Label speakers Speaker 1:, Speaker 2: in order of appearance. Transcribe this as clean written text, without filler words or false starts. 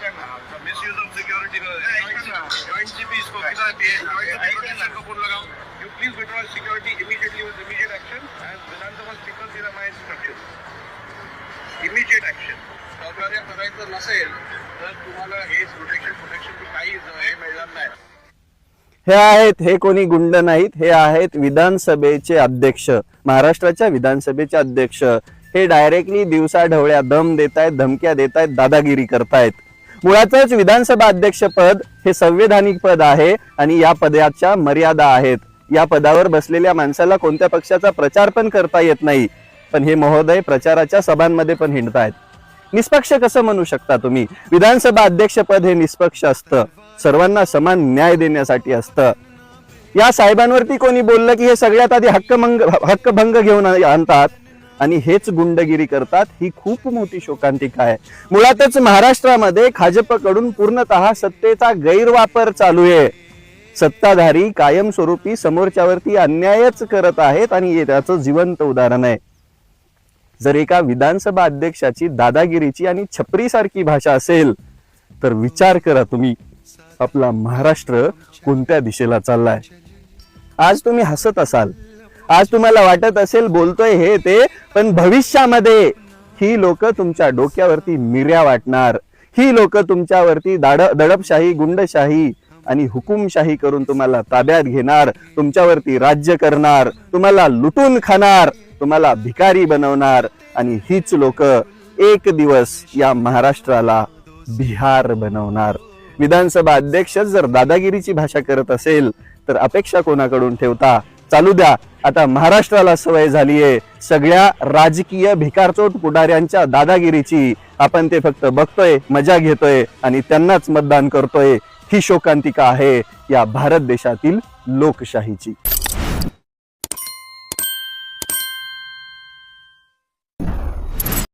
Speaker 1: Misuse of security joint GP इसको लगाओ you please withdraw security immediately विद immediate action end विधानसभा speaker दिला माय instruction immediate action सहकार्य करायचं नसेल तर तुम्हाला हे प्रोटेक्शन काही हे मिळणार नाही.
Speaker 2: हे आहेत, हे कोणी गुंड नाहीत, हे आहेत विधानसभेचे अध्यक्ष, महाराष्ट्राच्या विधानसभेचे अध्यक्ष. हे डायरेक्टली दिवसा ढवळ्या दम देत आहेत, धमक्या देत आहेत, दादागिरी करतायत. मुळातच विधानसभा अध्यक्ष पद हे संवैधानिक पद आहे आणि या पदाच्या मर्यादा आहेत. या पदावर बसलेल्या माणसाला कोणत्या पक्षाचा प्रचार पण करता येत नाही, पण हे महोदय प्रचाराच्या सभांमध्ये पण हिंडतायत. निष्पक्ष कसं म्हणू शकता तुम्ही? विधानसभा अध्यक्ष पद हे निष्पक्ष असतं, सर्वांना समान न्याय देण्यासाठी असतं. या साहेबांवरती कोणी बोललं की हे सगळ्यात आधी हक्कभंग घेऊन आणतात आणि हेच गुंडगिरी करतात. ही खूप मोठी शोकांतिका आहे. मुळातच महाराष्ट्रामध्ये भाजपकडून पूर्णतः सत्तेचा गैरवापर चालू आहे. सत्ताधारी कायमस्वरूपी समोरच्यावरती अन्यायच करत आहेत आणि त्याचं जिवंत उदाहरण आहे. जर एका विधानसभा अध्यक्षाची दादागिरीची आणि छपरीसारखी भाषा असेल तर विचार करा तुम्ही, आपला महाराष्ट्र कोणत्या दिशेला चाललाय. आज तुम्ही हसत असाल, आज तुम्हाला वाटत असेल बोलतोय हे ते, पण भविष्यामध्ये ही लोक तुमच्या डोक्यावरती मिऱ्या वाटणार. ही लोक तुमच्यावरती दडपशाही, गुंडशाही आणि हुकुमशाही करून तुम्हाला ताब्यात घेणार, तुमच्यावरती राज्य करणार, तुम्हाला लुटून खाणार, तुम्हाला भिकारी बनवणार. आणि हीच लोक एक दिवस या महाराष्ट्राला बिहार बनवणार. विधानसभा अध्यक्ष जर दादागिरीची भाषा करत असेल तर अपेक्षा कोणाकडून ठेवता? चालू द्या. आता महाराष्ट्राला सवय झालीये सगळ्या राजकीय भिकारचोट पुढाऱ्यांच्या दादागिरीची. आपण ते फक्त बघतोय, मजा घेतोय आणि त्यांनाच मतदान करतोय. ही शोकांतिका आहे या भारत देशातील लोकशाहीची.